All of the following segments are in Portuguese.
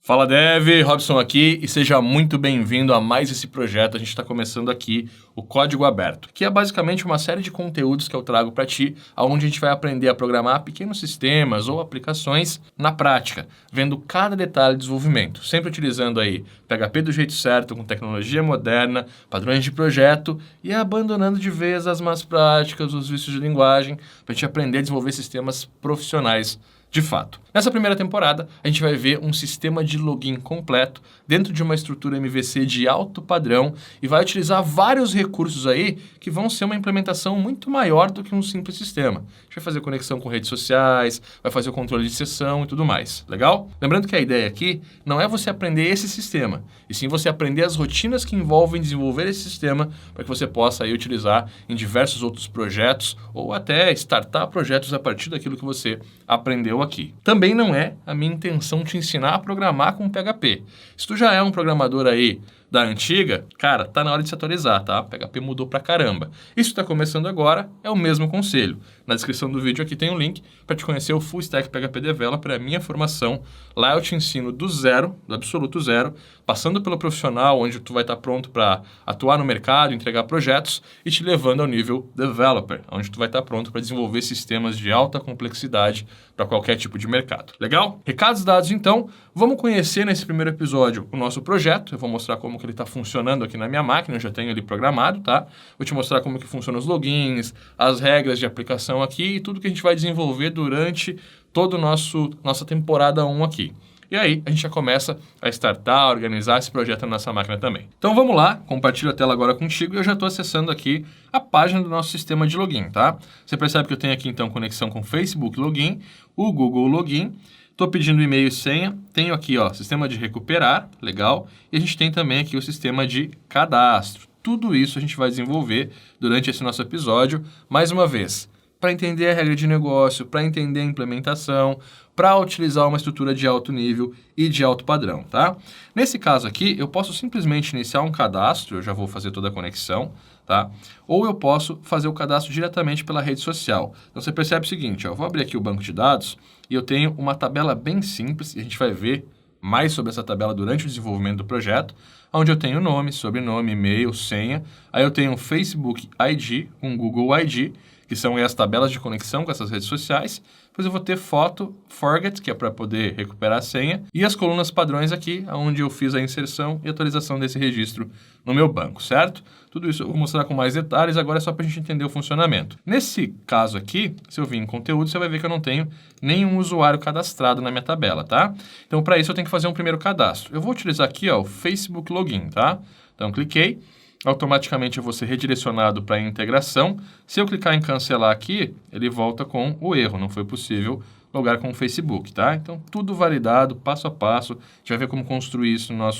Fala Dev, Robson aqui e seja muito bem-vindo a mais esse projeto. A gente está começando aqui o Código Aberto, que é basicamente uma série de conteúdos que eu trago para ti, onde a gente vai aprender a programar pequenos sistemas ou aplicações na prática, vendo cada detalhe de desenvolvimento, sempre utilizando aí PHP do jeito certo, com tecnologia moderna, padrões de projeto e abandonando de vez as más práticas, os vícios de linguagem, para a gente aprender a desenvolver sistemas profissionais de fato. Nessa primeira temporada, a gente vai ver um sistema de login completo dentro de uma estrutura MVC de alto padrão e vai utilizar vários recursos aí que vão ser uma implementação muito maior do que um simples sistema. A gente vai fazer conexão com redes sociais, vai fazer o controle de sessão e tudo mais. Legal? Lembrando que a ideia aqui não é você aprender esse sistema, e sim você aprender as rotinas que envolvem desenvolver esse sistema para que você possa aí utilizar em diversos outros projetos ou até startar projetos a partir daquilo que você aprendeu aqui. Também não é a minha intenção te ensinar a programar com PHP. Se tu já é um programador aí da antiga, cara, tá na hora de se atualizar, tá? PHP mudou pra caramba. Isso está começando agora, é o mesmo conselho. Na descrição do vídeo aqui tem um link para te conhecer o Full Stack PHP Developer, a minha formação. Lá eu te ensino do zero, do absoluto zero, passando pelo profissional, onde tu vai estar pronto para atuar no mercado, entregar projetos e te levando ao nível Developer, onde tu vai estar pronto para desenvolver sistemas de alta complexidade para qualquer tipo de mercado. Legal? Recados dados então, vamos conhecer nesse primeiro episódio o nosso projeto. Eu vou mostrar como que ele está funcionando aqui na minha máquina, eu já tenho ele programado, tá? Vou te mostrar como que funcionam os logins, as regras de aplicação aqui e tudo que a gente vai desenvolver durante toda nossa temporada 1 aqui. E aí, a gente já começa a startar, organizar esse projeto na nossa máquina também. Então vamos lá, compartilho a tela agora contigo e eu já estou acessando aqui a página do nosso sistema de login, tá? Você percebe que eu tenho aqui então conexão com o Facebook Login, o Google Login, estou pedindo e-mail e senha, tenho aqui ó, sistema de recuperar, legal, e a gente tem também aqui o sistema de cadastro. Tudo isso a gente vai desenvolver durante esse nosso episódio, mais uma vez, para entender a regra de negócio, para entender a implementação, para utilizar uma estrutura de alto nível e de alto padrão, tá? Nesse caso aqui, eu posso simplesmente iniciar um cadastro, eu já vou fazer toda a conexão, tá? Ou eu posso fazer o cadastro diretamente pela rede social. Então você percebe o seguinte, ó, eu vou abrir aqui o banco de dados e eu tenho uma tabela bem simples, e a gente vai ver mais sobre essa tabela durante o desenvolvimento do projeto, onde eu tenho nome, sobrenome, e-mail, senha, aí eu tenho um Facebook ID, um Google ID, que são as tabelas de conexão com essas redes sociais. Depois eu vou ter foto, forget, que é para poder recuperar a senha, e as colunas padrões aqui, onde eu fiz a inserção e atualização desse registro no meu banco, certo? Tudo isso eu vou mostrar com mais detalhes, agora é só para a gente entender o funcionamento. Nesse caso aqui, se eu vir em conteúdo, você vai ver que eu não tenho nenhum usuário cadastrado na minha tabela, tá? Então, para isso, eu tenho que fazer um primeiro cadastro. Eu vou utilizar aqui ó, o Facebook Login, tá? Então, cliquei. Automaticamente eu vou ser redirecionado para a integração. Se eu clicar em cancelar aqui, ele volta com o erro, não foi possível logar com o Facebook, tá? Então, tudo validado, passo a passo. A gente vai ver como construir isso na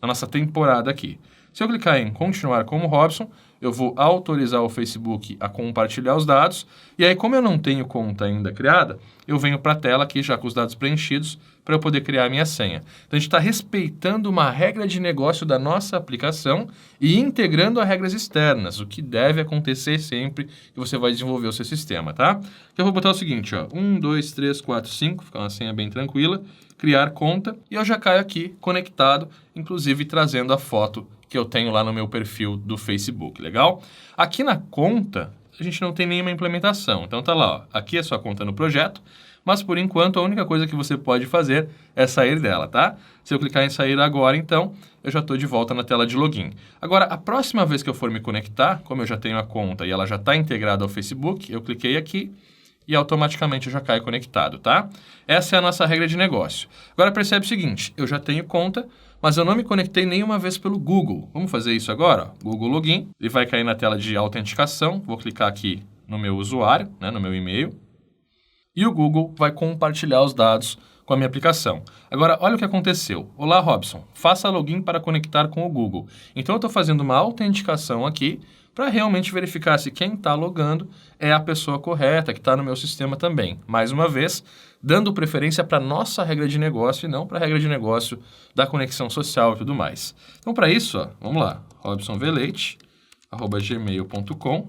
nossa temporada aqui. Se eu clicar em continuar como Robson, eu vou autorizar o Facebook a compartilhar os dados. E aí, como eu não tenho conta ainda criada, eu venho para a tela aqui já com os dados preenchidos para eu poder criar a minha senha. Então, a gente está respeitando uma regra de negócio da nossa aplicação e integrando a regras externas, o que deve acontecer sempre que você vai desenvolver o seu sistema, tá? Então, eu vou botar o seguinte, ó, 1, 2, 3, 4, 5, fica uma senha bem tranquila, criar conta, e eu já caio aqui conectado, inclusive trazendo a foto que eu tenho lá no meu perfil do Facebook, legal? Aqui na conta, a gente não tem nenhuma implementação, então tá lá, ó, aqui é sua conta no projeto, mas por enquanto a única coisa que você pode fazer é sair dela, tá? Se eu clicar em sair agora, então, eu já estou de volta na tela de login. Agora, a próxima vez que eu for me conectar, como eu já tenho a conta e ela já está integrada ao Facebook, eu cliquei aqui e automaticamente eu já caio conectado, tá? Essa é a nossa regra de negócio. Agora percebe o seguinte, eu já tenho conta, mas eu não me conectei nenhuma vez pelo Google. Vamos fazer isso agora? Ó. Google Login, ele vai cair na tela de autenticação, vou clicar aqui no meu usuário, né, no meu e-mail, e o Google vai compartilhar os dados com a minha aplicação. Agora, olha o que aconteceu. Olá, Robson, faça login para conectar com o Google. Então, eu estou fazendo uma autenticação aqui para realmente verificar se quem está logando é a pessoa correta, que está no meu sistema também. Mais uma vez, dando preferência para a nossa regra de negócio e não para a regra de negócio da conexão social e tudo mais. Então, para isso, ó, vamos lá. robsonvelete@gmail.com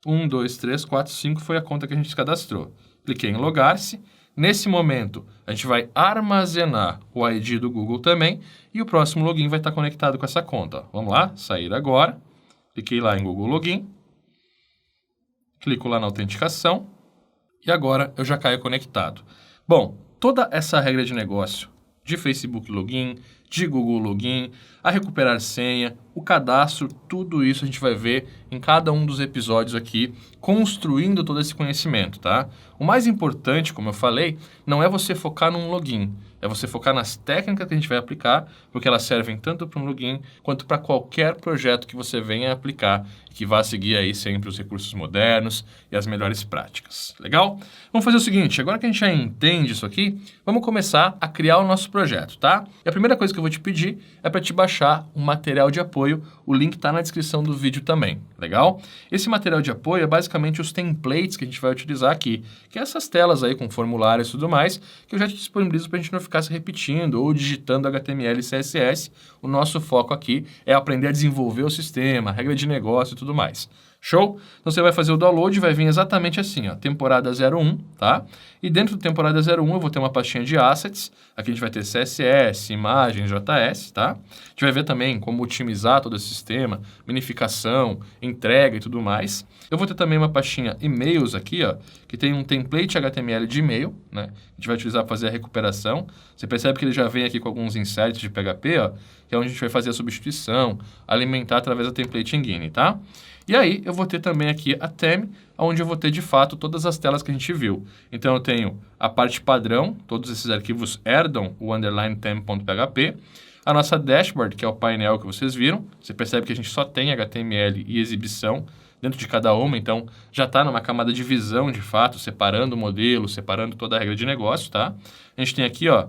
1, 2, 3, 4, 5 foi a conta que a gente cadastrou. Cliquei em logar-se, Nesse momento, a gente vai armazenar o ID do Google também e o próximo login vai estar conectado com essa conta. Vamos lá, sair agora. Cliquei lá em Google Login. Clico lá na autenticação. E agora eu já caio conectado. Bom, toda essa regra de negócio de Facebook Login, de Google Login, a recuperar senha, o cadastro, tudo isso a gente vai ver em cada um dos episódios aqui, construindo todo esse conhecimento, tá? O mais importante, como eu falei, não é você focar num login, é você focar nas técnicas que a gente vai aplicar, porque elas servem tanto para um login quanto para qualquer projeto que você venha aplicar, que vá seguir aí sempre os recursos modernos e as melhores práticas. Legal? Vamos fazer o seguinte, agora que a gente já entende isso aqui, vamos começar a criar o nosso projeto, tá? E a primeira coisa que eu vou te pedir é para te baixar um material de apoio, o link está na descrição do vídeo também, legal? Esse material de apoio é basicamente os templates que a gente vai utilizar aqui, que é essas telas aí com formulários e tudo mais, que eu já te disponibilizo para a gente não ficar se repetindo ou digitando HTML e CSS. O nosso foco aqui é aprender a desenvolver o sistema, regra de negócio e tudo mais. Show? Então você vai fazer o download, vai vir exatamente assim, ó, temporada 01, tá? E dentro do temporada 01 eu vou ter uma pastinha de assets, aqui a gente vai ter CSS, imagens, JS, tá? A gente vai ver também como otimizar todo esse sistema, minificação, entrega e tudo mais. Eu vou ter também uma pastinha e-mails aqui, ó, que tem um template HTML de e-mail, né? A gente vai utilizar para fazer a recuperação. Você percebe que ele já vem aqui com alguns inserts de PHP, ó, que é onde a gente vai fazer a substituição, alimentar através da template engine, tá? E aí, eu vou ter também aqui a theme, onde eu vou ter, de fato, todas as telas que a gente viu. Então, eu tenho a parte padrão, todos esses arquivos herdam o underline theme.php, a nossa dashboard, que é o painel que vocês viram. Você percebe que a gente só tem HTML e exibição dentro de cada uma, então já está numa camada de visão, de fato, separando o modelo, separando toda a regra de negócio, tá? A gente tem aqui, ó,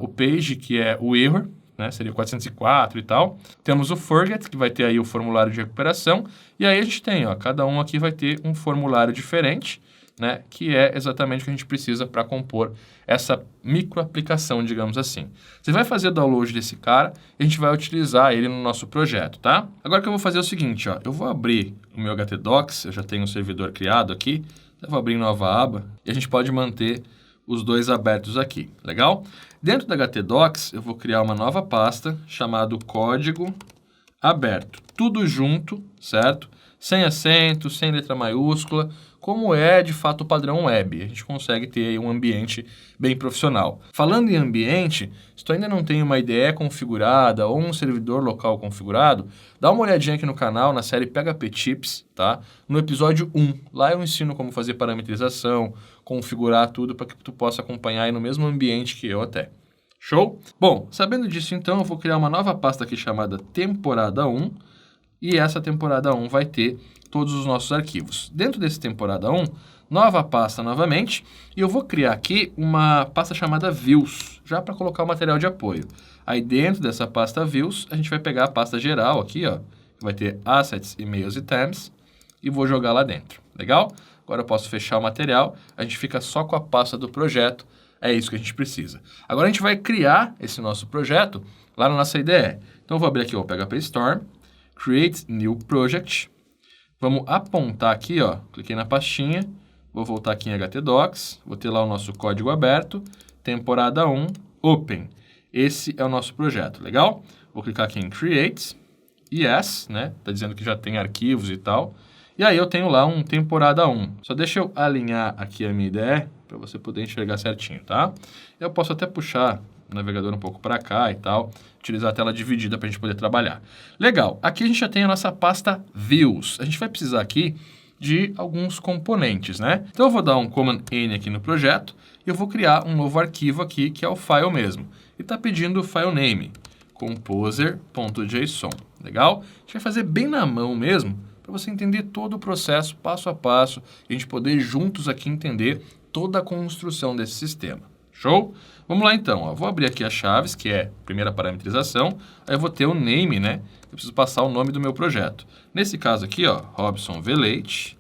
o page, que é o error, né? Seria 404 e tal. Temos o forget, que vai ter aí o formulário de recuperação. E aí a gente tem, ó, cada um aqui vai ter um formulário diferente, né? Que é exatamente o que a gente precisa para compor essa microaplicação, digamos assim. Você vai fazer o download desse cara e a gente vai utilizar ele no nosso projeto, tá? Agora que eu vou fazer é o seguinte, ó, eu vou abrir o meu htdocs, eu já tenho um servidor criado aqui, eu vou abrir em nova aba e a gente pode manter os dois abertos aqui, legal? Dentro da htdocs, eu vou criar uma nova pasta chamada código aberto. Tudo junto, certo? Sem acento, sem letra maiúscula, como é de fato o padrão web. A gente consegue ter aí um ambiente bem profissional. Falando em ambiente, se tu ainda não tem uma IDE configurada ou um servidor local configurado, dá uma olhadinha aqui no canal, na série PHP Tips, tá? No episódio 1, lá eu ensino como fazer parametrização, configurar tudo para que tu possa acompanhar aí no mesmo ambiente que eu até. Show? Bom, sabendo disso então, eu vou criar uma nova pasta aqui chamada temporada 1, e essa temporada 1 vai ter todos os nossos arquivos. Dentro desse temporada 1, nova pasta novamente, e eu vou criar aqui uma pasta chamada views, já para colocar o material de apoio. Aí dentro dessa pasta views, a gente vai pegar a pasta geral aqui, ó, que vai ter assets, e-mails e themes, e vou jogar lá dentro. Legal? Agora eu posso fechar o material, a gente fica só com a pasta do projeto, é isso que a gente precisa. Agora a gente vai criar esse nosso projeto lá na nossa IDE. Então eu vou abrir aqui o PHP Storm, Create New Project. Vamos apontar aqui, ó, cliquei na pastinha, vou voltar aqui em htdocs, vou ter lá o nosso código aberto, temporada 1, Open. Esse é o nosso projeto, legal? Vou clicar aqui em Create, Yes, né? Tá dizendo que já tem arquivos e tal. E aí eu tenho lá um temporada 1. Só deixa eu alinhar aqui a minha IDE para você poder enxergar certinho, tá? Eu posso até puxar o navegador um pouco para cá e tal, utilizar a tela dividida para a gente poder trabalhar. Legal, aqui a gente já tem a nossa pasta Views. A gente vai precisar aqui de alguns componentes, né? Então eu vou dar um Command N aqui no projeto e eu vou criar um novo arquivo aqui, que é o file mesmo. E está pedindo o file name, composer.json, legal? A gente vai fazer bem na mão mesmo, para você entender todo o processo, passo a passo, e a gente poder juntos aqui entender toda a construção desse sistema. Show? Vamos lá então, ó. Vou abrir aqui as chaves, que é a primeira parametrização, aí eu vou ter o name, né? Eu preciso passar o nome do meu projeto. Nesse caso aqui, ó, Robson Veleit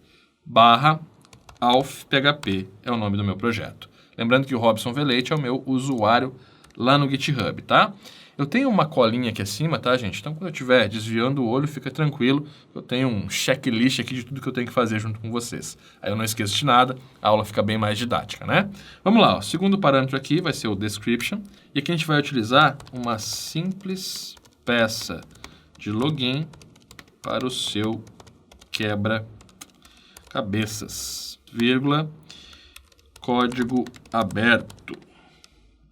/AlfPHP é o nome do meu projeto. Lembrando que o Robson Veleit é o meu usuário lá no GitHub, tá? Eu tenho uma colinha aqui acima, tá, gente? Então, quando eu estiver desviando o olho, fica tranquilo. Eu tenho um checklist aqui de tudo que eu tenho que fazer junto com vocês. Aí eu não esqueço de nada, a aula fica bem mais didática, né? Vamos lá, ó. O segundo parâmetro aqui vai ser o description. E aqui a gente vai utilizar uma simples peça de login para o seu quebra-cabeças, vírgula, código aberto.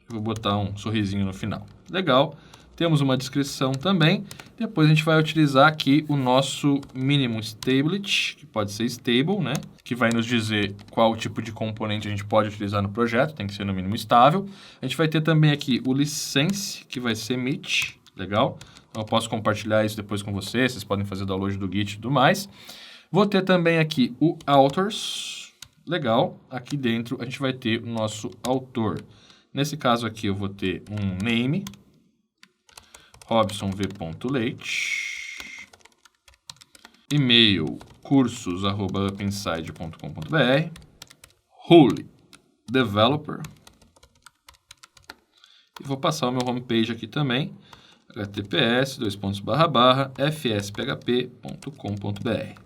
Eu vou botar um sorrisinho no final. Legal. Temos uma descrição também. Depois a gente vai utilizar aqui o nosso minimum stability, que pode ser stable, né? Que vai nos dizer qual tipo de componente a gente pode utilizar no projeto. Tem que ser no mínimo estável. A gente vai ter também aqui o license, que vai ser MIT. Legal. Então eu posso compartilhar isso depois com vocês. Vocês podem fazer download do Git e tudo mais. Vou ter também aqui o authors. Legal. Aqui dentro a gente vai ter o nosso autor. Nesse caso aqui eu vou ter um name, robsonv.leite, e-mail cursos@upinside.com.br, role developer, e vou passar o meu homepage aqui também, https://fsphp.com.br.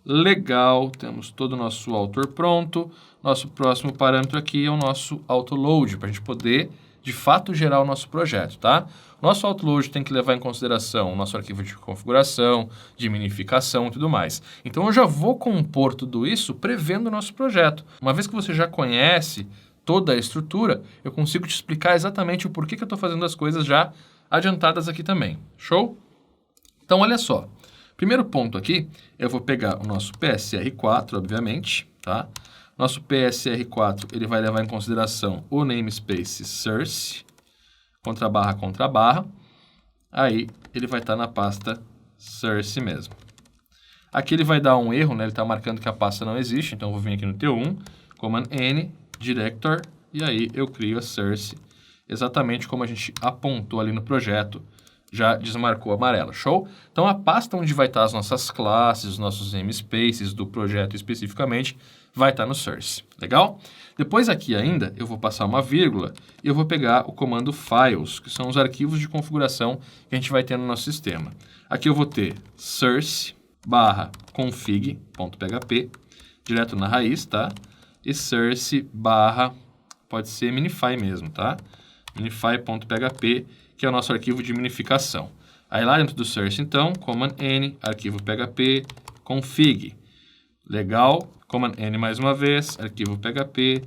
Legal, temos todo o nosso autor pronto. Nosso próximo parâmetro aqui é o nosso autoload, para a gente poder, de fato, gerar o nosso projeto, tá? Nosso autoload tem que levar em consideração o nosso arquivo de configuração, de minificação e tudo mais. Então, eu já vou compor tudo isso prevendo o nosso projeto. Uma vez que você já conhece toda a estrutura, eu consigo te explicar exatamente o porquê que eu estou fazendo as coisas já adiantadas aqui também. Show? Então, olha só. Primeiro ponto aqui, eu vou pegar o nosso PSR4, obviamente, tá? Nosso PSR4, ele vai levar em consideração o namespace source, contra barra, aí ele vai estar na pasta source mesmo. Aqui ele vai dar um erro, né? Ele está marcando que a pasta não existe, então eu vou vir aqui no T1, Command N, director, e aí eu crio a source, exatamente como a gente apontou ali no projeto, já desmarcou amarela, show? Então, a pasta onde vai estar as nossas classes, os nossos namespaces do projeto especificamente, vai estar no source, legal? Depois aqui ainda, eu vou passar uma vírgula e eu vou pegar o comando files, que são os arquivos de configuração que a gente vai ter no nosso sistema. Aqui eu vou ter source/config.php, direto na raiz, tá? E source/ pode ser minify mesmo, tá? minify.php, que é o nosso arquivo de minificação. Aí lá dentro do source, então, Command N, arquivo PHP, config. Legal, Command N mais uma vez, arquivo PHP,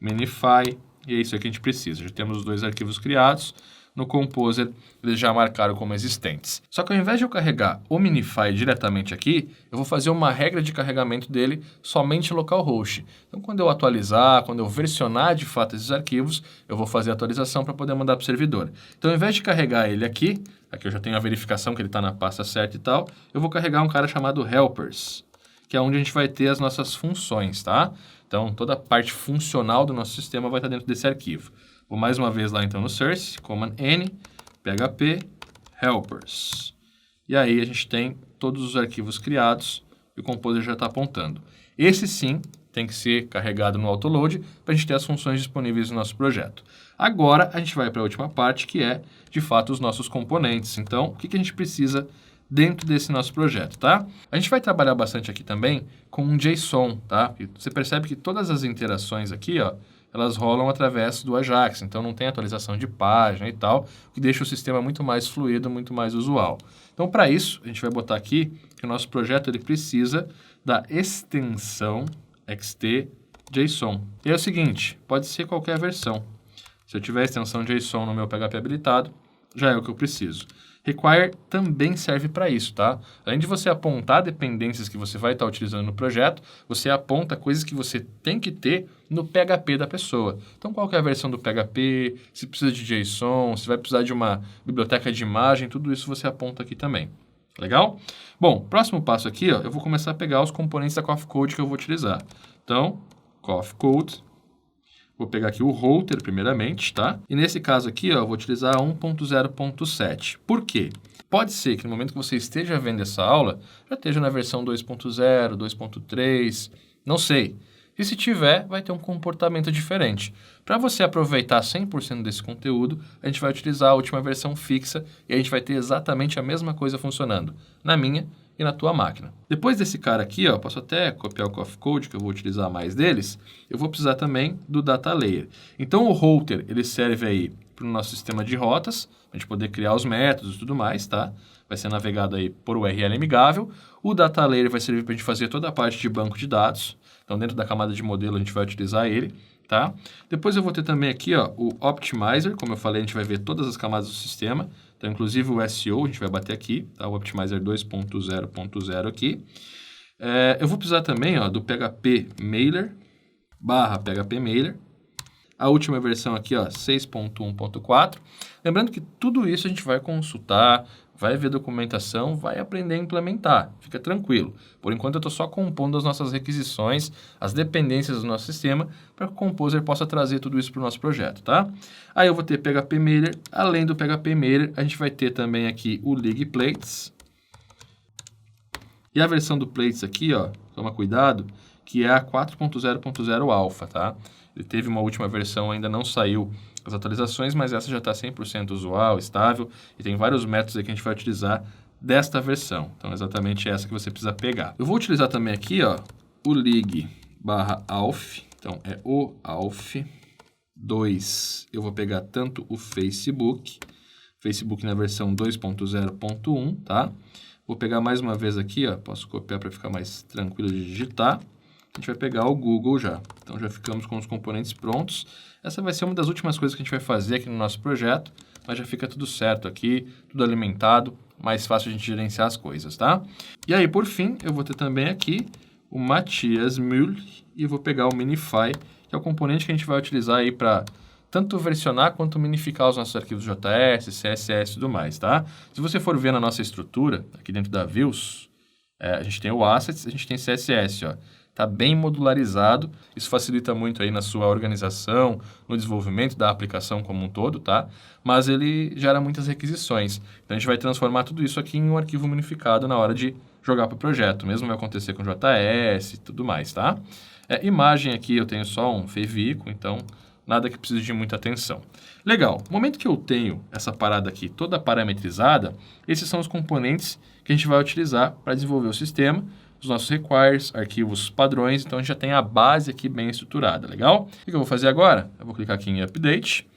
minify, e é isso aí que a gente precisa. Já temos os dois arquivos criados. No Composer, eles já marcaram como existentes. Só que ao invés de eu carregar o minify diretamente aqui, eu vou fazer uma regra de carregamento dele somente localhost. Então, quando eu atualizar, quando eu versionar de fato esses arquivos, eu vou fazer a atualização para poder mandar para o servidor. Então, ao invés de carregar ele aqui eu já tenho a verificação que ele está na pasta certa e tal, eu vou carregar um cara chamado helpers, que é onde a gente vai ter as nossas funções, tá? Então, toda a parte funcional do nosso sistema vai estar dentro desse arquivo. Vou mais uma vez lá então no source, Command N, PHP, helpers. E aí a gente tem todos os arquivos criados e o Composer já está apontando. Esse sim tem que ser carregado no autoload para a gente ter as funções disponíveis no nosso projeto. Agora a gente vai para a última parte, que é, de fato, os nossos componentes. Então, o que a gente precisa dentro desse nosso projeto, tá? A gente vai trabalhar bastante aqui também com um JSON, tá? E você percebe que todas as interações aqui, ó, elas rolam através do Ajax, então não tem atualização de página e tal, o que deixa o sistema muito mais fluido, muito mais usual. Então, para isso, a gente vai botar aqui que o nosso projeto ele precisa da extensão XT.json. E é o seguinte, pode ser qualquer versão. Se eu tiver a extensão JSON no meu PHP habilitado, já é o que eu preciso. Require também serve para isso, tá? Além de você apontar dependências que você vai estar utilizando no projeto, você aponta coisas que você tem que ter no PHP da pessoa. Então, qual que é a versão do PHP, se precisa de JSON, se vai precisar de uma biblioteca de imagem, tudo isso você aponta aqui também. Legal? Bom, próximo passo aqui, ó, eu vou começar a pegar os componentes da Coffee Code que eu vou utilizar. Então, Coffee Code. Vou pegar aqui o router primeiramente, tá? E nesse caso aqui, ó, eu vou utilizar 1.0.7. Por quê? Pode ser que no momento que você esteja vendo essa aula, já esteja na versão 2.0, 2.3, não sei. E se tiver, vai ter um comportamento diferente. Para você aproveitar 100% desse conteúdo, a gente vai utilizar a última versão fixa e a gente vai ter exatamente a mesma coisa funcionando na minha e na tua máquina. Depois desse cara aqui, ó, posso até copiar o Coffee Code, que eu vou utilizar mais deles, eu vou precisar também do Data Layer. Então o router, ele serve aí para o nosso sistema de rotas, para a gente poder criar os métodos e tudo mais, tá? Vai ser navegado aí por URL amigável. O Data Layer vai servir para a gente fazer toda a parte de banco de dados. Então, dentro da camada de modelo, a gente vai utilizar ele, tá? Depois eu vou ter também aqui, ó, o Optimizer. Como eu falei, a gente vai ver todas as camadas do sistema. Então, inclusive o SEO, a gente vai bater aqui, tá? O Optimizer 2.0.0 aqui. Eu vou precisar também, ó, do PHP Mailer, /PHP Mailer. A última versão aqui, ó, 6.1.4. Lembrando que tudo isso a gente vai consultar, vai ver documentação, vai aprender a implementar. Fica tranquilo. Por enquanto eu estou só compondo as nossas requisições, as dependências do nosso sistema, para que o Composer possa trazer tudo isso para o nosso projeto, tá? Aí eu vou ter PHP Mailer. Além do PHP Mailer, a gente vai ter também aqui o League Plates. E a versão do Plates aqui, ó, toma cuidado, que é a 4.0.0 Alpha, tá? Ele teve uma última versão, ainda não saiu as atualizações, mas essa já está 100% usual, estável, e tem vários métodos aí que a gente vai utilizar desta versão. Então, exatamente essa que você precisa pegar. Eu vou utilizar também aqui, ó, o lig/alf, então é o alf 2. Eu vou pegar tanto o Facebook na versão 2.0.1, tá? Vou pegar mais uma vez aqui, ó, posso copiar para ficar mais tranquilo de digitar. A gente vai pegar o Google já. Então, já ficamos com os componentes prontos. Essa vai ser uma das últimas coisas que a gente vai fazer aqui no nosso projeto, mas já fica tudo certo aqui, tudo alimentado, mais fácil a gente gerenciar as coisas, tá? E aí, por fim, eu vou ter também aqui o Matthias Müll e vou pegar o Minify, que é o componente que a gente vai utilizar aí para tanto versionar quanto minificar os nossos arquivos JS, CSS e tudo mais, tá? Se você for ver na nossa estrutura, aqui dentro da Views, a gente tem o Assets, a gente tem CSS, ó. Está bem modularizado, isso facilita muito aí na sua organização, no desenvolvimento da aplicação como um todo, tá? Mas ele gera muitas requisições. Então, a gente vai transformar tudo isso aqui em um arquivo minificado na hora de jogar para o projeto. O mesmo vai acontecer com JS e tudo mais, tá? Imagem aqui eu tenho só um favicon, então nada que precise de muita atenção. Legal, no momento que eu tenho essa parada aqui toda parametrizada, esses são os componentes que a gente vai utilizar para desenvolver o sistema, os nossos requires, arquivos padrões, então a gente já tem a base aqui bem estruturada, legal? O que eu vou fazer agora? Eu vou clicar aqui em Update.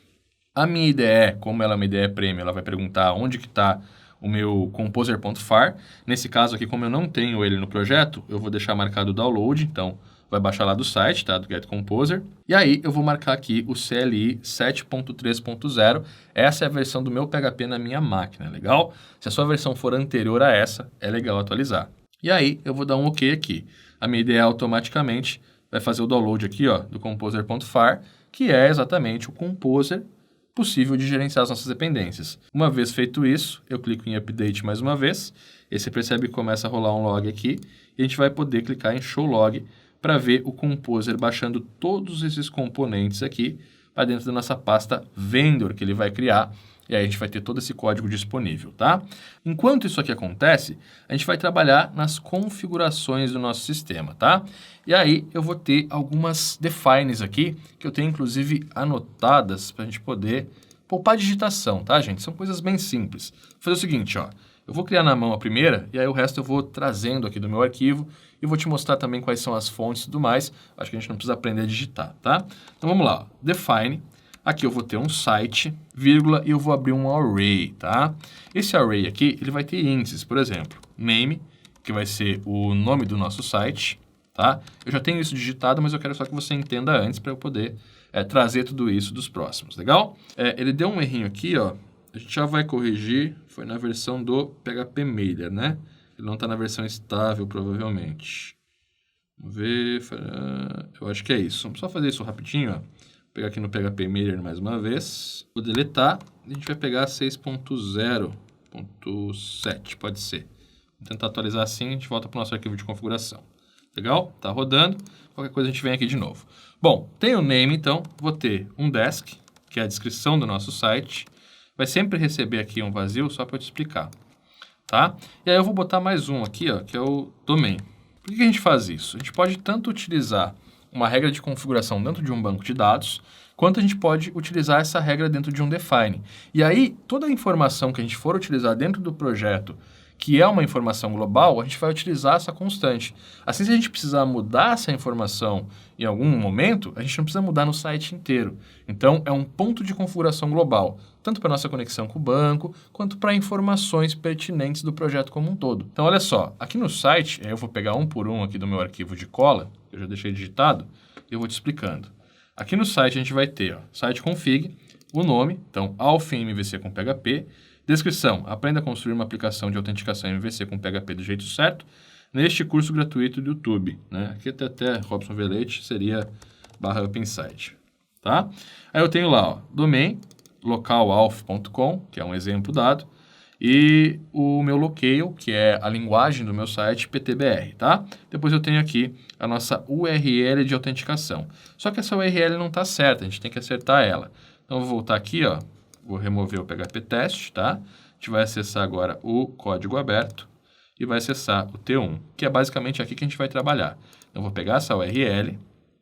A minha IDE, como ela é uma IDE Premium, ela vai perguntar onde que está o meu Composer.far. Nesse caso aqui, como eu não tenho ele no projeto, eu vou deixar marcado o download, então vai baixar lá do site, tá? Do Get Composer. E aí eu vou marcar aqui o CLI 7.3.0. Essa é a versão do meu PHP na minha máquina, legal? Se a sua versão for anterior a essa, é legal atualizar. E aí, eu vou dar um OK aqui. A minha IDE automaticamente vai fazer o download aqui, ó, do Composer.far, que é exatamente o Composer possível de gerenciar as nossas dependências. Uma vez feito isso, eu clico em Update mais uma vez, e você percebe que começa a rolar um log aqui, e a gente vai poder clicar em Show Log para ver o Composer baixando todos esses componentes aqui para dentro da nossa pasta Vendor que ele vai criar. E aí a gente vai ter todo esse código disponível, tá? Enquanto isso aqui acontece, a gente vai trabalhar nas configurações do nosso sistema, tá? E aí eu vou ter algumas defines aqui, que eu tenho inclusive anotadas para a gente poder poupar a digitação, tá, gente? São coisas bem simples. Vou fazer o seguinte, ó. Eu vou criar na mão a primeira, e aí o resto eu vou trazendo aqui do meu arquivo, e vou te mostrar também quais são as fontes e tudo mais. Acho que a gente não precisa aprender a digitar, tá? Então vamos lá, ó. Define. Aqui eu vou ter um site, vírgula, e eu vou abrir um array, tá? Esse array aqui, ele vai ter índices, por exemplo, name, que vai ser o nome do nosso site, tá? Eu já tenho isso digitado, mas eu quero só que você entenda antes para eu poder trazer tudo isso dos próximos, legal? Ele deu um errinho aqui, ó, a gente já vai corrigir, foi na versão do PHP Mailer, né? Ele não está na versão estável, provavelmente. Vamos ver, eu acho que é isso. Vamos só fazer isso rapidinho, ó. Pegar aqui no PHP Mailer mais uma vez, vou deletar, e a gente vai pegar 6.0.7, pode ser. Vamos tentar atualizar assim, a gente volta para o nosso arquivo de configuração. Legal? Tá rodando, qualquer coisa a gente vem aqui de novo. Bom, tem o name então, vou ter um desk, que é a descrição do nosso site, vai sempre receber aqui um vazio, só para eu te explicar, tá? E aí eu vou botar mais um aqui, ó, que é o domain. Por que a gente faz isso? A gente pode tanto utilizar uma regra de configuração dentro de um banco de dados, quanto a gente pode utilizar essa regra dentro de um define. E aí, toda a informação que a gente for utilizar dentro do projeto, que é uma informação global, a gente vai utilizar essa constante. Assim, se a gente precisar mudar essa informação em algum momento, a gente não precisa mudar no site inteiro. Então, é um ponto de configuração global, tanto para nossa conexão com o banco, quanto para informações pertinentes do projeto como um todo. Então, olha só, aqui no site, eu vou pegar um por um aqui do meu arquivo de cola, que eu já deixei digitado, e eu vou te explicando. Aqui no site a gente vai ter, ó, site config, o nome, então, Alfim MVC com PHP, descrição, aprenda a construir uma aplicação de autenticação MVC com PHP do jeito certo, neste curso gratuito do YouTube, né? Aqui até Robson Velete seria /UpInsight, tá? Aí eu tenho lá, ó, domain, localalf.com, que é um exemplo dado, e o meu locale, que é a linguagem do meu site, PTBR, tá? Depois eu tenho aqui a nossa URL de autenticação. Só que essa URL não está certa, a gente tem que acertar ela. Então, eu vou voltar aqui, ó, vou remover o PHP test, tá? A gente vai acessar agora o código aberto e vai acessar o T1, que é basicamente aqui que a gente vai trabalhar. Então, eu vou pegar essa URL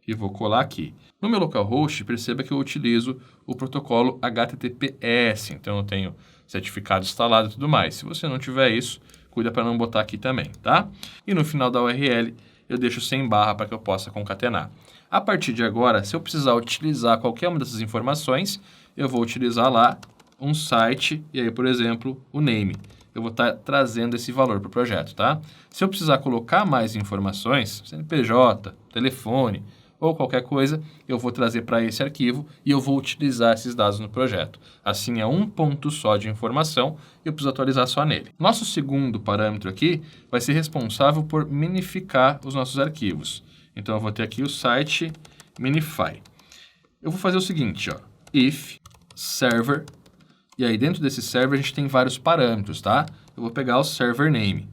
e vou colar aqui. No meu localhost, perceba que eu utilizo o protocolo HTTPS, então eu tenho certificado instalado e tudo mais. Se você não tiver isso, cuida para não botar aqui também, tá? E no final da URL, eu deixo sem barra para que eu possa concatenar. A partir de agora, se eu precisar utilizar qualquer uma dessas informações, eu vou utilizar lá um site e aí, por exemplo, o name. Eu vou estar trazendo esse valor para o projeto, tá? Se eu precisar colocar mais informações, CNPJ, telefone ou qualquer coisa, eu vou trazer para esse arquivo e eu vou utilizar esses dados no projeto. Assim, é um ponto só de informação e eu preciso atualizar só nele. Nosso segundo parâmetro aqui vai ser responsável por minificar os nossos arquivos. Então, eu vou ter aqui o site minify. Eu vou fazer o seguinte, ó, if server, e aí dentro desse server a gente tem vários parâmetros, tá? Eu vou pegar o server name.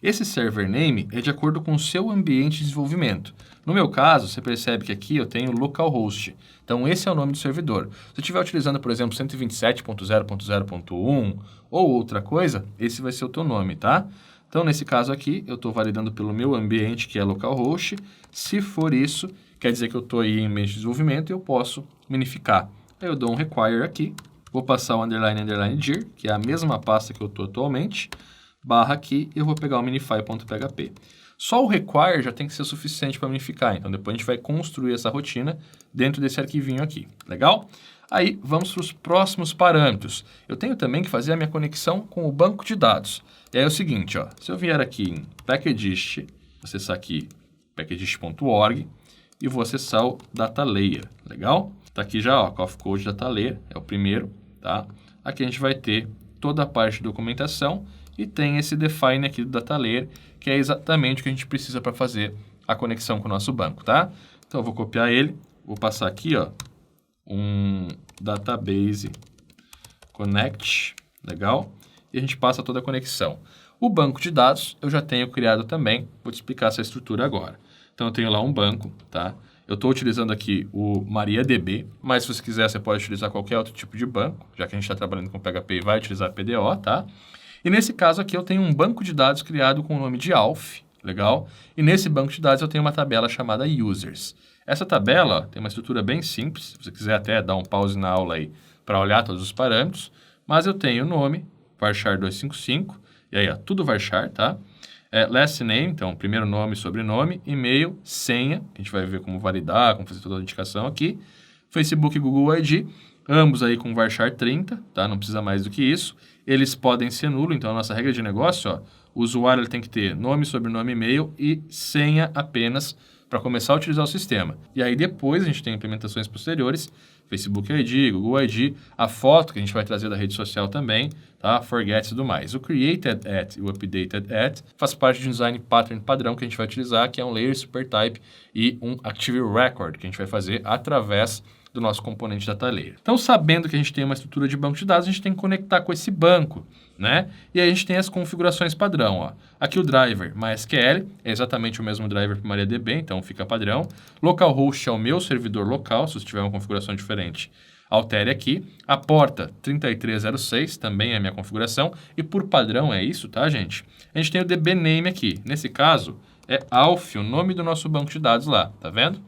Esse server name é de acordo com o seu ambiente de desenvolvimento. No meu caso, você percebe que aqui eu tenho localhost. Então, esse é o nome do servidor. Se eu estiver utilizando, por exemplo, 127.0.0.1 ou outra coisa, esse vai ser o teu nome, tá? Então, nesse caso aqui, eu estou validando pelo meu ambiente, que é localhost. Se for isso, quer dizer que eu estou aí em ambiente de desenvolvimento e eu posso minificar. Aí eu dou um require aqui, vou passar o _dir, que é a mesma pasta que eu estou atualmente, barra aqui, e eu vou pegar o minify.php. Só o require já tem que ser suficiente para minificar, então depois a gente vai construir essa rotina dentro desse arquivinho aqui, legal? Aí vamos para os próximos parâmetros. Eu tenho também que fazer a minha conexão com o banco de dados. E aí é o seguinte, ó, se eu vier aqui em Packagist, acessar aqui packagist.org e vou acessar o Data Layer, legal? Tá aqui já, ó, Coffee Code Data Layer, é o primeiro, tá? Aqui a gente vai ter toda a parte de documentação e tem esse define aqui do Data Layer, que é exatamente o que a gente precisa para fazer a conexão com o nosso banco, tá? Então, eu vou copiar ele, vou passar aqui, ó, um database connect, legal? E a gente passa toda a conexão. O banco de dados eu já tenho criado também, vou te explicar essa estrutura agora. Então, eu tenho lá um banco, tá? Eu estou utilizando aqui o MariaDB, mas se você quiser, você pode utilizar qualquer outro tipo de banco, já que a gente está trabalhando com PHP e vai utilizar PDO, tá? E nesse caso aqui eu tenho um banco de dados criado com o nome de Alf, legal? E nesse banco de dados eu tenho uma tabela chamada Users. Essa tabela ó, tem uma estrutura bem simples, se você quiser até dar um pause na aula aí para olhar todos os parâmetros, mas eu tenho o nome, varchar 255, e aí ó, tudo varchar, tá? Last name, então primeiro nome, sobrenome, e-mail, senha, que a gente vai ver como validar, como fazer toda a autenticação aqui, Facebook e Google ID, ambos aí com varchar 30, tá? Não precisa mais do que isso. Eles podem ser nulo, então a nossa regra de negócio, ó, o usuário ele tem que ter nome, sobrenome, e-mail e senha apenas para começar a utilizar o sistema. E aí depois a gente tem implementações posteriores, Facebook ID, Google ID, a foto que a gente vai trazer da rede social também, tá? Forget e tudo mais. O created at e o updated at faz parte de um design pattern padrão que a gente vai utilizar, que é um layer super type e um active record que a gente vai fazer através do nosso componente data layer. Então, sabendo que a gente tem uma estrutura de banco de dados, a gente tem que conectar com esse banco, né? E aí a gente tem as configurações padrão, ó. Aqui o driver MySQL é exatamente o mesmo driver para MariaDB, então fica padrão. Localhost é o meu servidor local, se você tiver uma configuração diferente, altere aqui. A porta 3306 também é a minha configuração e por padrão é isso, tá, gente? A gente tem o DBName aqui. Nesse caso, é Alf, o nome do nosso banco de dados lá, tá vendo?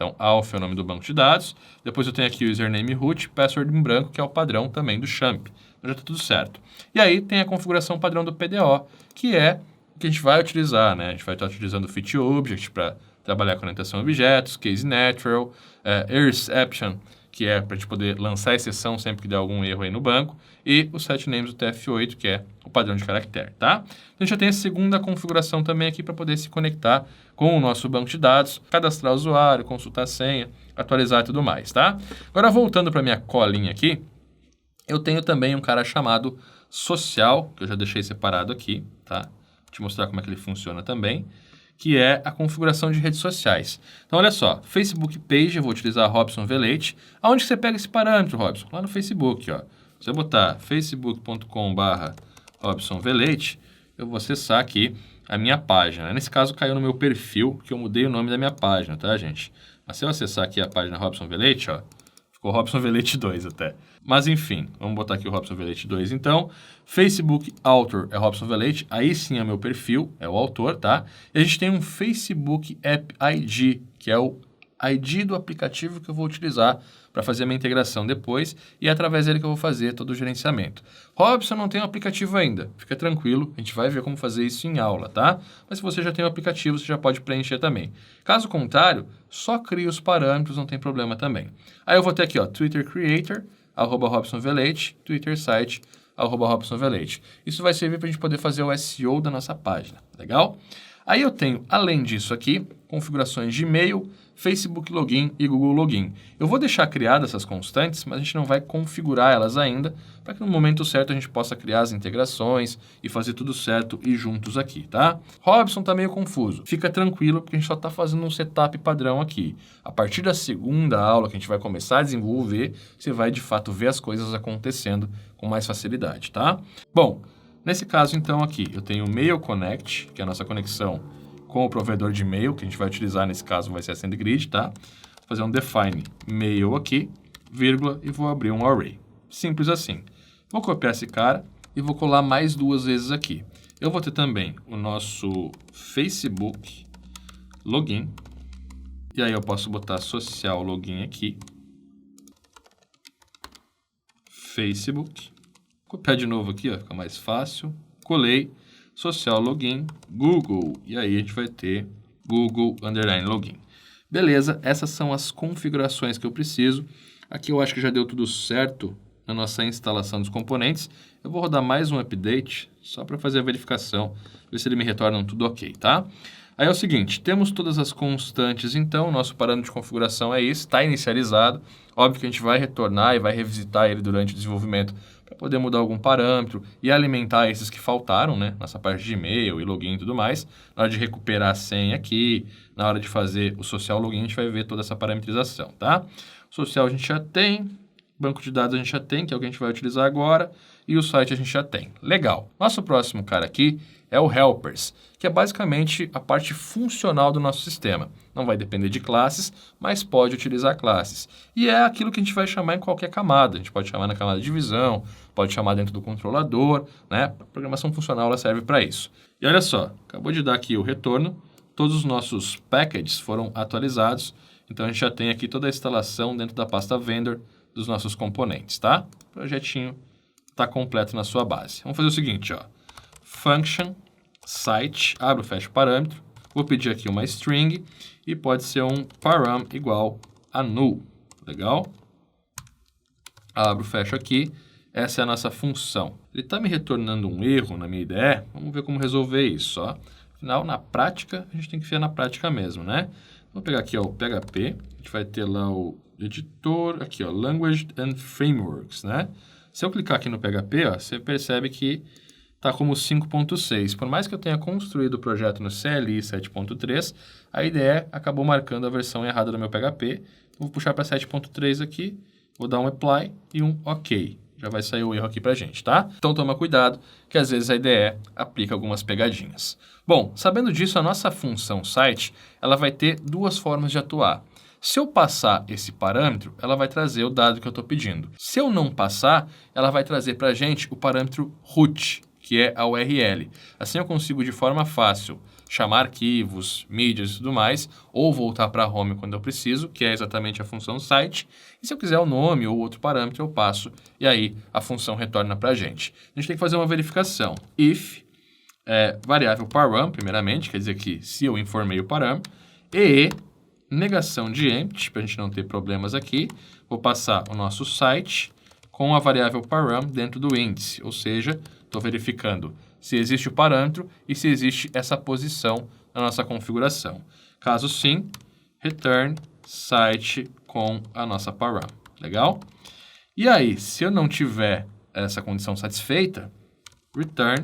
Então, alpha é o nome do banco de dados. Depois eu tenho aqui o username root, password em branco, que é o padrão também do Champ. Então, já está tudo certo. E aí tem a configuração padrão do PDO, que é o que a gente vai utilizar, né? A gente vai estar utilizando o Fit Object para trabalhar com orientação a objetos, Case Natural, Exception, que é para a gente poder lançar exceção sempre que der algum erro aí no banco, e o setNames do TF8, que é o padrão de caractere, tá? Então, a gente já tem a segunda configuração também aqui para poder se conectar com o nosso banco de dados, cadastrar o usuário, consultar a senha, atualizar e tudo mais, tá? Agora, voltando para minha colinha aqui, eu tenho também um cara chamado social, que eu já deixei separado aqui, tá? Vou te mostrar como é que ele funciona também, que é a configuração de redes sociais. Então, olha só, Facebook Page, eu vou utilizar a Robson Velete. Aonde que você pega esse parâmetro, Robson? Lá no Facebook, ó. Se eu botar facebook.com/Robson Velete, eu vou acessar aqui a minha página. Nesse caso, caiu no meu perfil, que eu mudei o nome da minha página, tá, gente? Mas se eu acessar aqui a página Robson Velete, ó, ficou Robson Velete 2 até. Mas, enfim, vamos botar aqui o Robson Velete 2, então. Facebook Author é Robson Velete, aí sim é meu perfil, é o autor, tá? E a gente tem um Facebook App ID, que é o ID do aplicativo que eu vou utilizar para fazer a minha integração depois, e é através dele que eu vou fazer todo o gerenciamento. Robson, não tem um aplicativo ainda, fica tranquilo, a gente vai ver como fazer isso em aula, tá? Mas se você já tem um aplicativo, você já pode preencher também. Caso contrário, só cria os parâmetros, não tem problema também. Aí eu vou ter aqui, ó, Twitter Creator, @RobsonVelete, Twitter Site, @RobsonVelete. Isso vai servir para a gente poder fazer o SEO da nossa página, legal? Aí eu tenho, além disso aqui, configurações de e-mail, Facebook Login e Google Login. Eu vou deixar criadas essas constantes, mas a gente não vai configurar elas ainda, para que no momento certo a gente possa criar as integrações e fazer tudo certo e juntos aqui, tá? Robson tá meio confuso. Fica tranquilo, porque a gente só está fazendo um setup padrão aqui. A partir da segunda aula que a gente vai começar a desenvolver, você vai de fato ver as coisas acontecendo com mais facilidade, tá? Bom, nesse caso então aqui, eu tenho o Mail Connect, que é a nossa conexão com o provedor de e-mail, que a gente vai utilizar nesse caso vai ser a SendGrid, tá? Vou fazer um define mail aqui, vírgula, e vou abrir um array. Simples assim. Vou copiar esse cara e vou colar mais duas vezes aqui. Eu vou ter também o nosso Facebook Login, e aí eu posso botar social login aqui, Facebook, copiar de novo aqui, ó, fica mais fácil, colei, social login, Google, e aí a gente vai ter Google _ login. Beleza, essas são as configurações que eu preciso. Aqui eu acho que já deu tudo certo na nossa instalação dos componentes. Eu vou rodar mais um update, só para fazer a verificação, ver se ele me retorna tudo ok, tá? Aí é o seguinte, temos todas as constantes, então, o nosso parâmetro de configuração é esse, está inicializado. Óbvio que a gente vai retornar e vai revisitar ele durante o desenvolvimento para poder mudar algum parâmetro e alimentar esses que faltaram, né? Nessa parte de e-mail e login e tudo mais. Na hora de recuperar a senha aqui, na hora de fazer o social login, a gente vai ver toda essa parametrização, tá? O social a gente já tem, banco de dados a gente já tem, que é o que a gente vai utilizar agora, e o site a gente já tem. Legal. Nosso próximo cara aqui é o Helpers, que é basicamente a parte funcional do nosso sistema. Não vai depender de classes, mas pode utilizar classes. E é aquilo que a gente vai chamar em qualquer camada. A gente pode chamar na camada de visão, pode chamar dentro do controlador, né? A programação funcional ela serve para isso. E olha só, acabou de dar aqui o retorno. Todos os nossos packages foram atualizados. Então, a gente já tem aqui toda a instalação dentro da pasta vendor dos nossos componentes, tá? O projetinho está completo na sua base. Vamos fazer o seguinte, ó. Function, site, abre ou fecha o parâmetro. Vou pedir aqui uma string e pode ser um param igual a null. Legal? Abro, fecho aqui. Essa é a nossa função. Ele está me retornando um erro na minha IDE. Vamos ver como resolver isso, ó. Afinal, na prática, a gente tem que ver na prática mesmo, né? Vou pegar aqui, ó, o PHP. A gente vai ter lá o editor, aqui, ó, Language and Frameworks, né? Se eu clicar aqui no PHP, ó, você percebe que está como 5.6. Por mais que eu tenha construído o projeto no CLI 7.3, a IDE acabou marcando a versão errada do meu PHP. Vou puxar para 7.3 aqui, vou dar um apply e um OK. Já vai sair o erro aqui para a gente, tá? Então toma cuidado, que às vezes a IDE aplica algumas pegadinhas. Bom, sabendo disso, a nossa função site, ela vai ter duas formas de atuar. Se eu passar esse parâmetro, ela vai trazer o dado que eu estou pedindo. Se eu não passar, ela vai trazer para a gente o parâmetro root, que é a URL. Assim eu consigo de forma fácil chamar arquivos, mídias e tudo mais, ou voltar para home quando eu preciso, que é exatamente a função site. E se eu quiser o nome ou outro parâmetro, eu passo, e aí a função retorna para a gente. A gente tem que fazer uma verificação. If, variável param, primeiramente, quer dizer que se eu informei o param, e negação de empty, para a gente não ter problemas aqui, vou passar o nosso site com a variável param dentro do índice, ou seja, estou verificando se existe o parâmetro e se existe essa posição na nossa configuração. Caso sim, return site com a nossa param. Legal? E aí, se eu não tiver essa condição satisfeita, return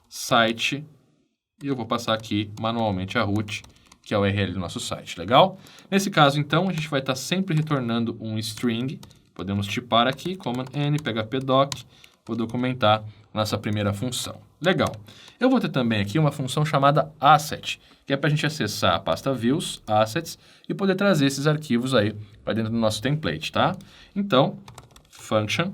site, e eu vou passar aqui manualmente a root, que é o URL do nosso site. Legal? Nesse caso, então, a gente vai estar sempre retornando um string. Podemos tipar aqui, command n, phpdoc, vou documentar nossa primeira função. Legal. Eu vou ter também aqui uma função chamada asset, que é para a gente acessar a pasta views, assets, e poder trazer esses arquivos aí para dentro do nosso template, tá? Então, function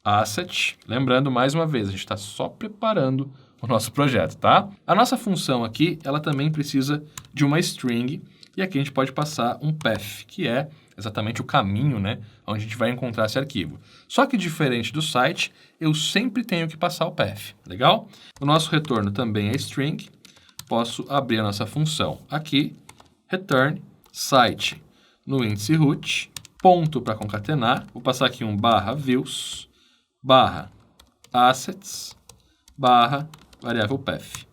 asset, lembrando mais uma vez, a gente está só preparando o nosso projeto, tá? A nossa função aqui, ela também precisa de uma string, e aqui a gente pode passar um path, que é exatamente o caminho, né, onde a gente vai encontrar esse arquivo. Só que diferente do site, eu sempre tenho que passar o path, legal? O nosso retorno também é string, posso abrir a nossa função aqui, return site no índice root, ponto para concatenar, vou passar aqui um barra views, barra assets, barra variável path.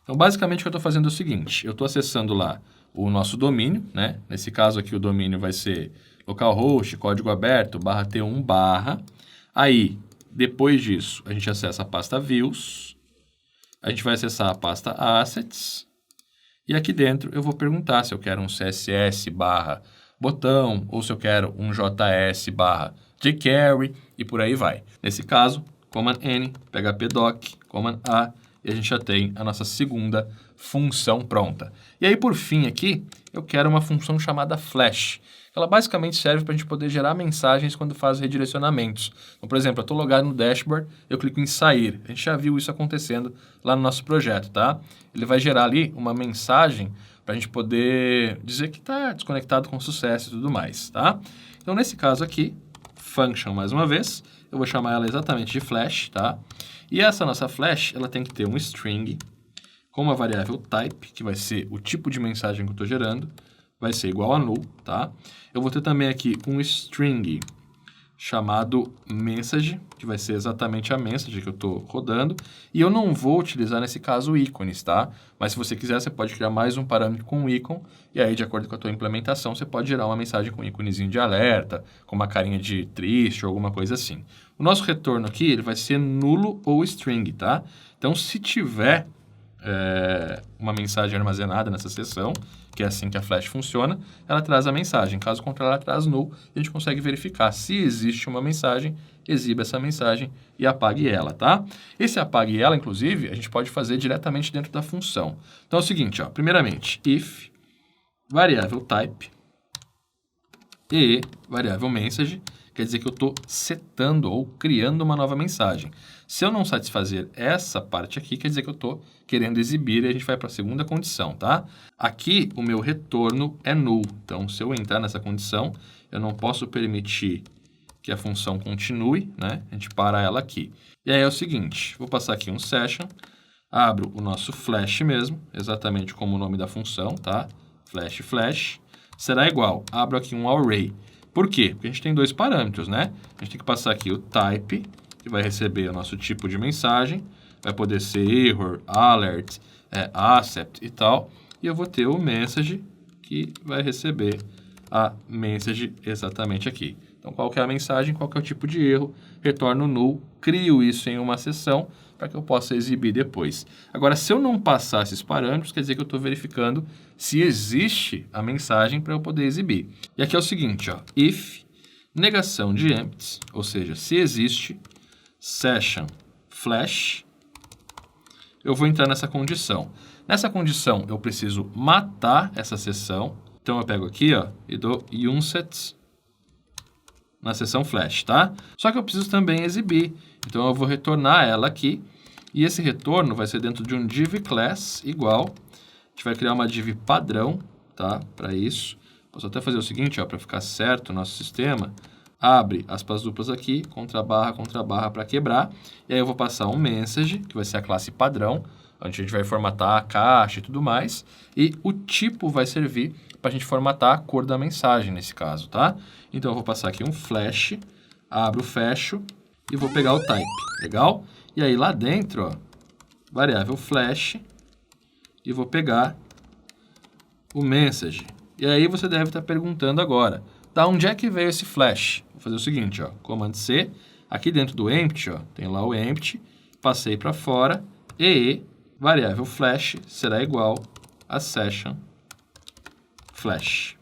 Então, basicamente, o que eu estou fazendo é o seguinte, eu estou acessando lá o nosso domínio, né? Nesse caso aqui, o domínio vai ser localhost, código aberto, barra T1, barra. Aí, depois disso, a gente acessa a pasta views, a gente vai acessar a pasta assets, e aqui dentro eu vou perguntar se eu quero um CSS barra botão, ou se eu quero um JS barra jQuery, e por aí vai. Nesse caso, command N, phpdoc, command A, e a gente já tem a nossa segunda função pronta. E aí, por fim, aqui, eu quero uma função chamada flash. Ela basicamente serve para a gente poder gerar mensagens quando faz redirecionamentos. Então, por exemplo, eu estou logado no dashboard, eu clico em sair. A gente já viu isso acontecendo lá no nosso projeto, tá? Ele vai gerar ali uma mensagem para a gente poder dizer que está desconectado com sucesso e tudo mais, tá? Então, nesse caso aqui, function, mais uma vez, eu vou chamar ela exatamente de flash, tá? E essa nossa flash, ela tem que ter um string com uma variável type, que vai ser o tipo de mensagem que eu estou gerando, vai ser igual a null, tá? Eu vou ter também aqui um string chamado message, que vai ser exatamente a mensagem que eu estou rodando, e eu não vou utilizar, nesse caso, ícones, tá? Mas se você quiser, você pode criar mais um parâmetro com um ícone, e aí, de acordo com a tua implementação, você pode gerar uma mensagem com um íconezinho de alerta, com uma carinha de triste ou alguma coisa assim. O nosso retorno aqui, ele vai ser nulo ou string, tá? Então, se tiver uma mensagem armazenada nessa seção, que é assim que a Flash funciona, ela traz a mensagem. Caso contrário, ela traz null e a gente consegue verificar se existe uma mensagem, exiba essa mensagem e apague ela, tá? Esse apague ela, inclusive, a gente pode fazer diretamente dentro da função. Então é o seguinte, ó, primeiramente, if variável type e variável message, quer dizer que eu estou setando ou criando uma nova mensagem. Se eu não satisfazer essa parte aqui, quer dizer que eu estou querendo exibir e a gente vai para a segunda condição, tá? Aqui, o meu retorno é null. Então, se eu entrar nessa condição, eu não posso permitir que a função continue, né? A gente para ela aqui. E aí é o seguinte, vou passar aqui um session, abro o nosso flash mesmo, exatamente como o nome da função, tá? Flash, será igual, abro aqui um array. Por quê? Porque a gente tem dois parâmetros, né? A gente tem que passar aqui o type, que vai receber o nosso tipo de mensagem, vai poder ser error, alert, accept e tal, e eu vou ter o message, que vai receber a message exatamente aqui. Então, qual que é a mensagem, qual que é o tipo de erro, retorno null, crio isso em uma sessão para que eu possa exibir depois. Agora, se eu não passar esses parâmetros, quer dizer que eu estou verificando se existe a mensagem para eu poder exibir. E aqui é o seguinte, ó, if negação de empty, ou seja, se existe session flash, eu vou entrar nessa condição. Nessa condição, eu preciso matar essa sessão. Então, eu pego aqui, ó, e dou unset na sessão flash, tá? Só que eu preciso também exibir. Então, eu vou retornar ela aqui. E esse retorno vai ser dentro de um div class igual. A gente vai criar uma div padrão, tá? Para isso. Posso até fazer o seguinte, ó, para ficar certo o nosso sistema. Abre aspas duplas aqui, contra barra para quebrar. E aí eu vou passar um message, que vai ser a classe padrão, onde a gente vai formatar a caixa e tudo mais. E o tipo vai servir para a gente formatar a cor da mensagem nesse caso, tá? Então eu vou passar aqui um flash, abro, fecho e vou pegar o type, legal? E aí lá dentro, ó, variável flash, e vou pegar o message. E aí você deve estar perguntando agora, da onde é que veio esse flash? Vou fazer o seguinte, ó, Command C, aqui dentro do empty, ó, tem lá o empty, passei para fora, e variável flash será igual a session flash.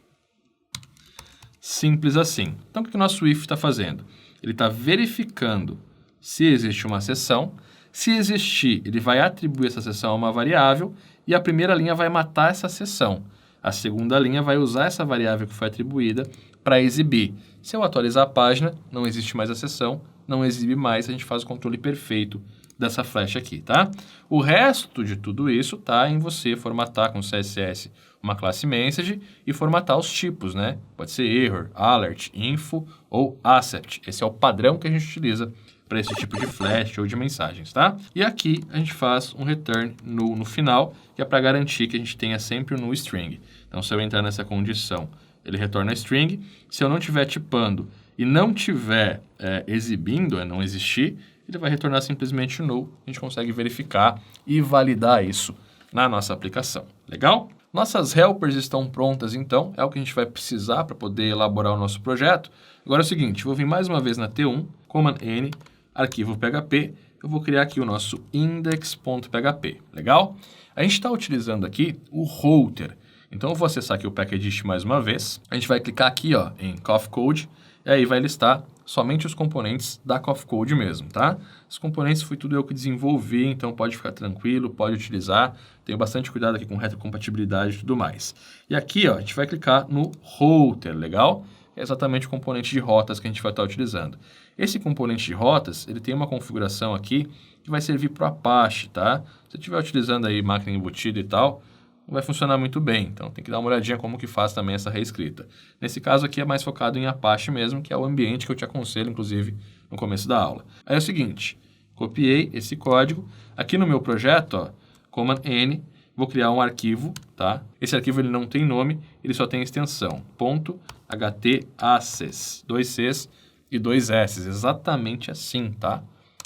Simples assim. Então, o que o nosso if está fazendo? Ele está verificando se existe uma sessão. Se existir, ele vai atribuir essa sessão a uma variável e a primeira linha vai matar essa sessão. A segunda linha vai usar essa variável que foi atribuída para exibir. Se eu atualizar a página, não existe mais a sessão, não exibe mais, a gente faz o controle perfeito dessa flash aqui, tá? O resto de tudo isso tá em você formatar com CSS uma classe message e formatar os tipos, né? Pode ser error, alert, info ou accept. Esse é o padrão que a gente utiliza para esse tipo de flash ou de mensagens, tá? E aqui a gente faz um return no final, que é para garantir que a gente tenha sempre o null string. Então, se eu entrar nessa condição, ele retorna string. Se eu não estiver tipando e não estiver exibindo, não existir, ele vai retornar simplesmente null. A gente consegue verificar e validar isso na nossa aplicação. Legal? Nossas helpers estão prontas, então. É o que a gente vai precisar para poder elaborar o nosso projeto. Agora é o seguinte, vou vir mais uma vez na T1, Command N, arquivo PHP. Eu vou criar aqui o nosso index.php. Legal? A gente está utilizando aqui o router. Então, eu vou acessar aqui o Packagist mais uma vez. A gente vai clicar aqui, ó, em Coffee Code. E aí vai listar somente os componentes da Coffee Code mesmo, tá? Os componentes foi tudo eu que desenvolvi, então pode ficar tranquilo, pode utilizar. Tenho bastante cuidado aqui com retrocompatibilidade e tudo mais. E aqui, ó, a gente vai clicar no router, legal? É exatamente o componente de rotas que a gente vai estar utilizando. Esse componente de rotas, ele tem uma configuração aqui que vai servir para o Apache, tá? Se você estiver utilizando aí máquina embutida e tal, não vai funcionar muito bem, então tem que dar uma olhadinha como que faz também essa reescrita. Nesse caso aqui é mais focado em Apache mesmo, que é o ambiente que eu te aconselho, inclusive, no começo da aula. Aí é o seguinte, copiei esse código, aqui no meu projeto, ó, Command N, vou criar um arquivo, tá? Esse arquivo ele não tem nome, ele só tem extensão, .htaccess, 2 Cs e 2 S, exatamente assim, tá?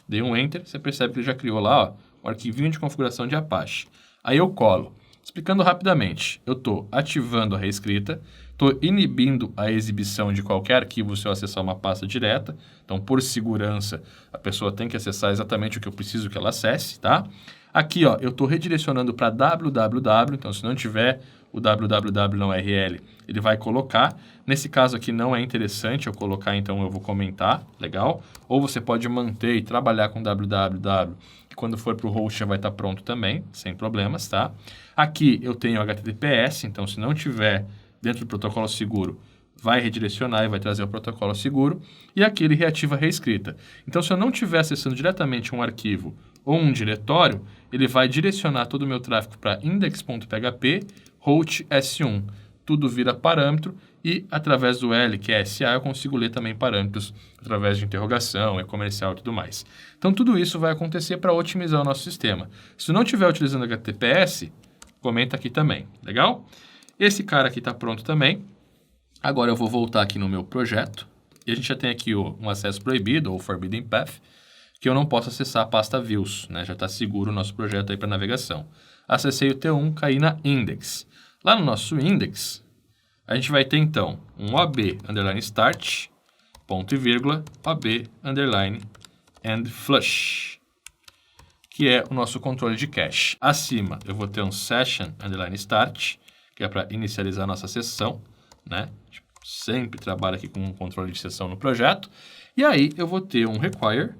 Dei um Enter, você percebe que ele já criou lá, ó, um arquivinho de configuração de Apache. Aí eu colo. Explicando rapidamente, eu estou ativando a reescrita, estou inibindo a exibição de qualquer arquivo se eu acessar uma pasta direta. Então, por segurança, a pessoa tem que acessar exatamente o que eu preciso que ela acesse, tá? Aqui, ó, eu estou redirecionando para www, então se não tiver o www na URL, ele vai colocar. Nesse caso aqui não é interessante eu colocar, então eu vou comentar, legal? Ou você pode manter e trabalhar com www, que quando for para o host já vai estar pronto também, sem problemas, tá? Aqui eu tenho HTTPS, então se não tiver dentro do protocolo seguro, vai redirecionar e vai trazer o protocolo seguro. E aqui ele reativa a reescrita. Então se eu não estiver acessando diretamente um arquivo ou um diretório, ele vai direcionar todo o meu tráfego para index.php, host S1. Tudo vira parâmetro e através do L, que é SA, eu consigo ler também parâmetros através de interrogação, comercial e tudo mais. Então tudo isso vai acontecer para otimizar o nosso sistema. Se não estiver utilizando HTTPS, comenta aqui também, legal? Esse cara aqui está pronto também. Agora eu vou voltar aqui no meu projeto e a gente já tem aqui um acesso proibido ou forbidden path, que eu não posso acessar a pasta views, né? Já está seguro o nosso projeto aí para navegação. Acessei o T1, caí na index. Lá no nosso index, a gente vai ter então um ob_start, ponto e vírgula, ob_end_flush, que é o nosso controle de cache. Acima eu vou ter um session_start, que é para inicializar a nossa sessão, né? A gente sempre trabalha aqui com um controle de sessão no projeto. E aí eu vou ter um require,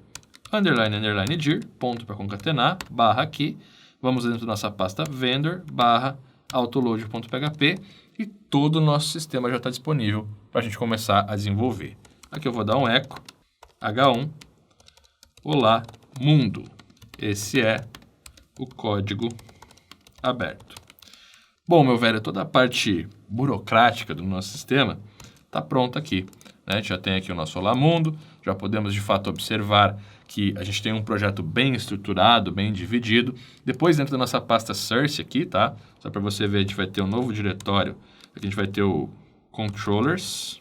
_dir, ponto para concatenar, barra aqui. Vamos dentro da nossa pasta vendor, barra autoload.php e todo o nosso sistema já está disponível para a gente começar a desenvolver. Aqui eu vou dar um echo, h1, olá, mundo. Esse é o código aberto. Bom, meu velho, toda a parte burocrática do nosso sistema está pronta aqui. A gente já tem aqui o nosso Olá Mundo, já podemos de fato observar que a gente tem um projeto bem estruturado, bem dividido. Depois, dentro da nossa pasta Source aqui, tá? Só para você ver, a gente vai ter um novo diretório. Aqui a gente vai ter o Controllers,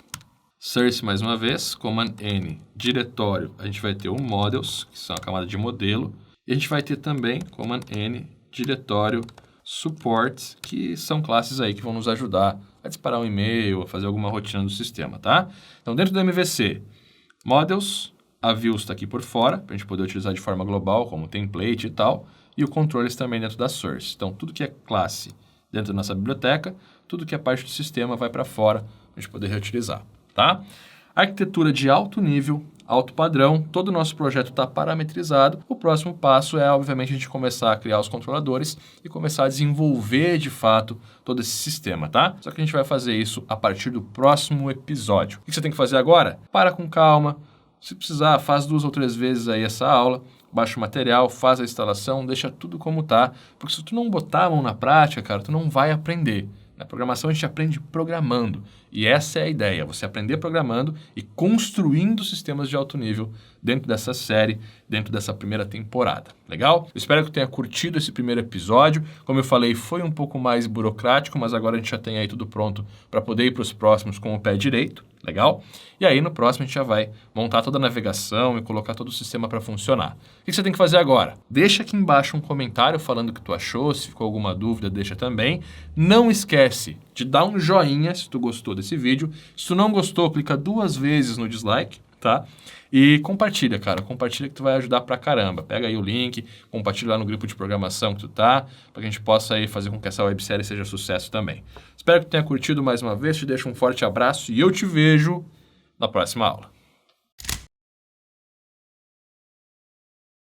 Source mais uma vez, Command N, diretório. A gente vai ter o Models, que são a camada de modelo. E a gente vai ter também, Command N, diretório, Support, que são classes aí que vão nos ajudar a disparar um e-mail, a fazer alguma rotina do sistema, tá? Então, dentro do MVC, Models, a Views está aqui por fora, para a gente poder utilizar de forma global, como template e tal, e o Controllers também dentro da Source. Então, tudo que é classe dentro da nossa biblioteca, tudo que é parte do sistema vai para fora, para a gente poder reutilizar, tá? Arquitetura de alto nível, alto padrão, todo o nosso projeto está parametrizado. O próximo passo é, obviamente, a gente começar a criar os controladores e começar a desenvolver, de fato, todo esse sistema, tá? Só que a gente vai fazer isso a partir do próximo episódio. O que você tem que fazer agora? Para com calma. Se precisar, faz 2 ou 3 vezes aí essa aula, baixa o material, faz a instalação, deixa tudo como tá, porque se tu não botar a mão na prática, cara, tu não vai aprender. Na programação a gente aprende programando, e essa é a ideia, você aprender programando e construindo sistemas de alto nível dentro dessa série, dentro dessa primeira temporada. Legal? Eu espero que tenha curtido esse primeiro episódio. Como eu falei, foi um pouco mais burocrático, mas agora a gente já tem aí tudo pronto para poder ir para os próximos com o pé direito. Legal? E aí no próximo a gente já vai montar toda a navegação e colocar todo o sistema para funcionar. O que você tem que fazer agora? Deixa aqui embaixo um comentário falando o que tu achou, se ficou alguma dúvida, deixa também. Não esquece de dar um joinha se tu gostou desse vídeo. Se tu não gostou, clica 2 vezes no dislike, tá? E compartilha, cara. Compartilha que tu vai ajudar pra caramba. Pega aí o link, compartilha lá no grupo de programação que tu tá, para que a gente possa aí fazer com que essa websérie seja sucesso também. Espero que tu tenha curtido mais uma vez, te deixo um forte abraço e eu te vejo na próxima aula.